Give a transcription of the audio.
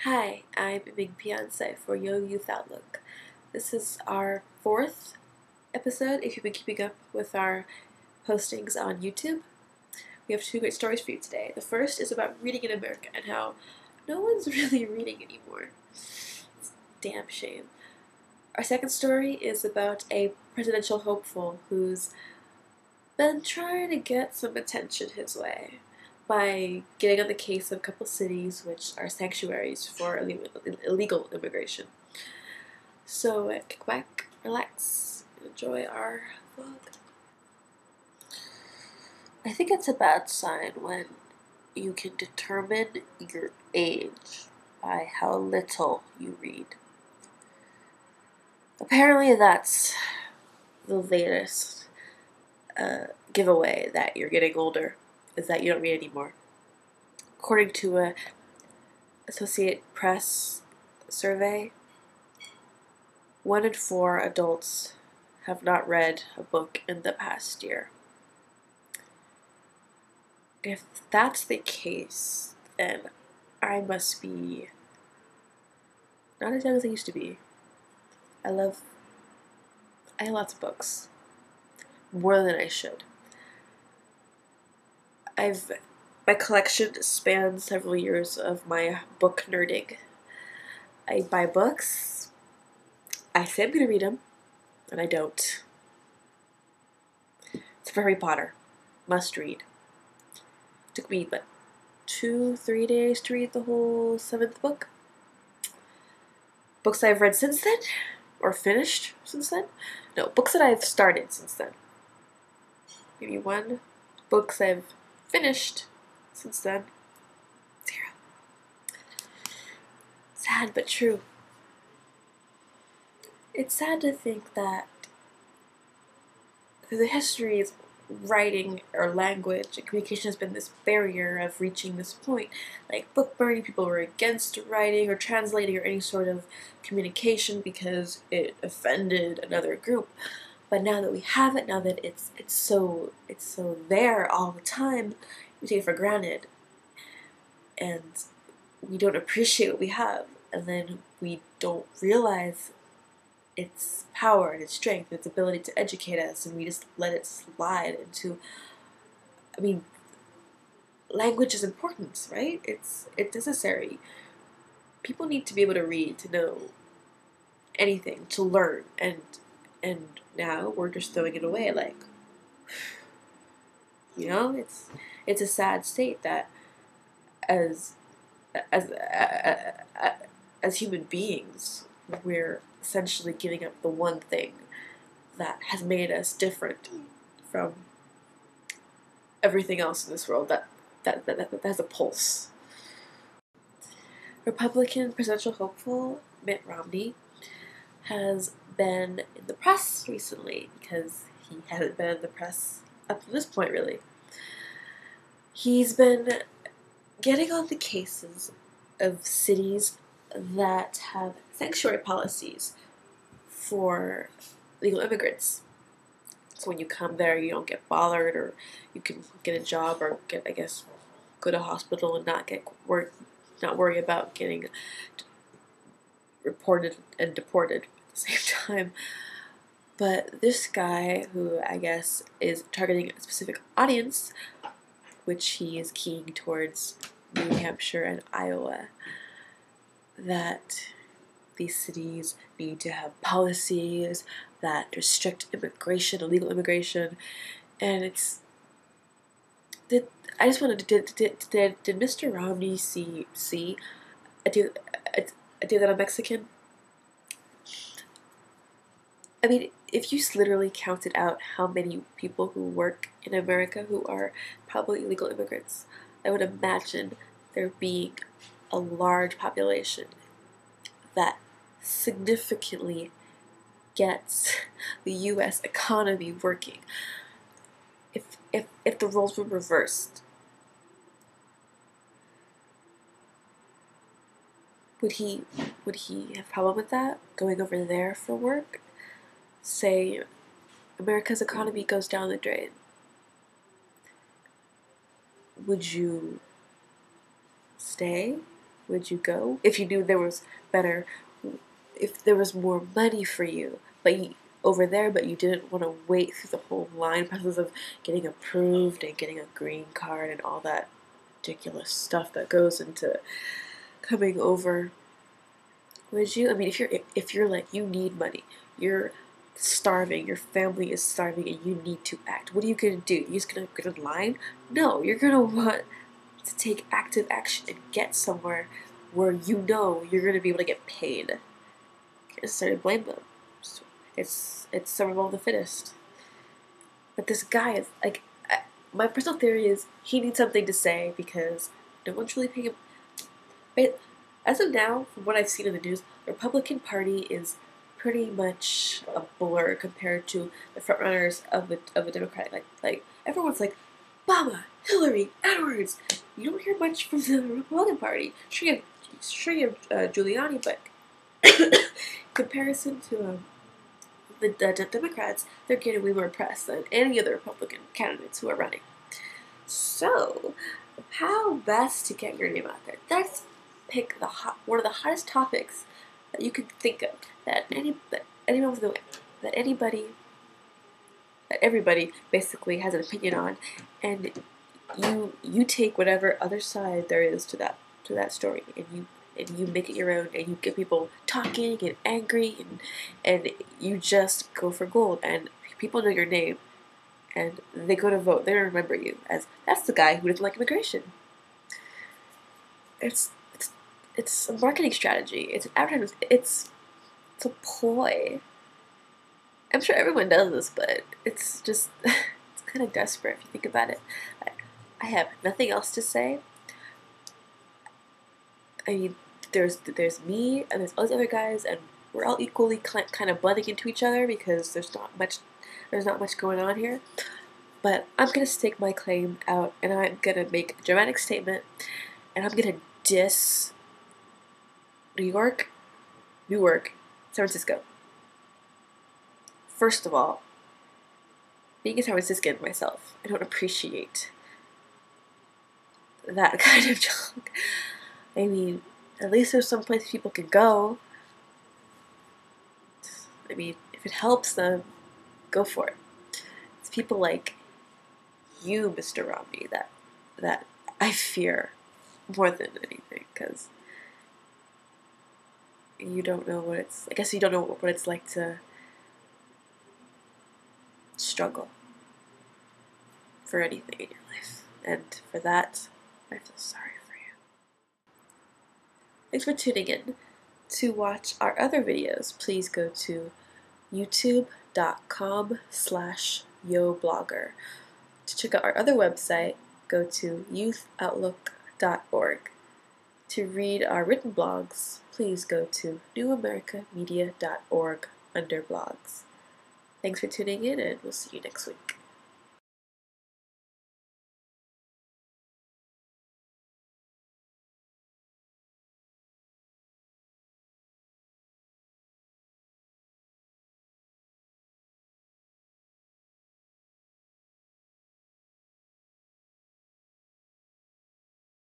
Hi, I'm Eming Piansay for Young Youth Outlook. This is our fourth episode. If you've been keeping up with our postings on YouTube, we have two great stories for you today. The first is about reading in America and how no one's really reading anymore. It's a damn shame. Our second story is about a presidential hopeful who's been trying to get some attention his way by getting on the case of a couple cities which are sanctuaries for illegal immigration. So kick back, relax, enjoy our vlog. I think it's a bad sign when you can determine your age by how little you read. Apparently that's the latest giveaway that you're getting older, is that you don't read anymore. According to a Associated Press survey, 1 in 4 adults have not read a book in the past year. If that's the case, then I must be not as young as I used to be. I have lots of books. More than I should. My collection spans several years of my book nerding. I buy books, I say I'm going to read them, and I don't. It's for Harry Potter. Must read. Took me, 2-3 days to read the whole 7th book. Books I've read since then? Or finished since then? No, books that I've started since then. Maybe 1. Books I've finished since then. 0. Sad but true. It's sad to think that through the history of writing or language and communication has been this barrier of reaching this point. Like book burning, people were against writing or translating or any sort of communication because it offended another group. But now that we have it, now that it's so there all the time, we take it for granted, and we don't appreciate what we have, and then we don't realize its power and its strength, and its ability to educate us, and we just let it slide into. I mean, language is important, right? It's necessary. People need to be able to read, to know anything, to learn, and now we're just throwing it away. Like, it's a sad state that as human beings, we're essentially giving up the one thing that has made us different from everything else in this world that has a pulse. Republican presidential hopeful Mitt Romney has been in the press recently because he hasn't been in the press up to this point, really. He's been getting on the cases of cities that have sanctuary policies for legal immigrants. So when you come there, you don't get bothered, or you can get a job, or go to a hospital and not worry about getting reported and deported at the same time. But this guy, who I guess is targeting a specific audience, which he is keying towards New Hampshire and Iowa, that these cities need to have policies that restrict immigration, illegal immigration, and I just wanted to, did Mr. Romney see I do that I'm Mexican? I mean, if you literally counted out how many people who work in America who are probably illegal immigrants, I would imagine there being a large population that significantly gets the U.S. economy working. If the roles were reversed, would he have a problem with that, going over there for work? Say America's economy goes down the drain. Would you stay Would you go? If you knew there was better, if there was more money for you, but over there, but you didn't want to wait through the whole line process of getting approved and getting a green card and all that ridiculous stuff that goes into coming over. Would you? I mean, if you're like, you need money, you're starving, your family is starving, and you need to act, what are you gonna do? You just gonna get in line? No, you're gonna want to take active action and get somewhere where you know you're gonna be able to get paid. Can't necessarily blame them. It's survival of the fittest. But this guy is like, my personal theory is he needs something to say because no one's really paying him. But as of now, from what I've seen in the news, the Republican Party is pretty much a blur compared to the frontrunners of the Democratic. Like everyone's like, Obama, Hillary, Edwards. You don't hear much from the Republican Party. Sure you have Giuliani, but comparison to the Democrats, they're getting way more press than any other Republican candidates who are running. So, how best to get your name out there? Let's pick one of the hottest topics that you could think of that everybody basically has an opinion on, and you take whatever other side there is to that story, and you make it your own, and you get people talking and angry, and you just go for gold, and people know your name, and they go to vote. They remember you as that's the guy who didn't like immigration. It's a marketing strategy. It's an advertising. It's a ploy. I'm sure everyone does this, but it's just it's kind of desperate if you think about it. I have nothing else to say. I mean, there's me and there's all these other guys, and we're all equally kind of blending into each other because there's not much going on here. But I'm gonna stake my claim out, and I'm gonna make a dramatic statement, and I'm gonna diss Newark, San Francisco. First of all, being a San Franciscan myself, I don't appreciate that kind of junk. I mean, at least there's some place people can go. I mean, if it helps them, go for it. It's people like you, Mr. Romney, that I fear more than anything, because you don't know what it's. I guess you don't know what it's like to struggle for anything in your life, and for that, I feel sorry for you. Thanks for tuning in. To watch our other videos, please go to youtube.com/yoblogger. To check out our other website, go to youthoutlook.org. To read our written blogs, please go to newamericamedia.org under blogs. Thanks for tuning in, and we'll see you next week.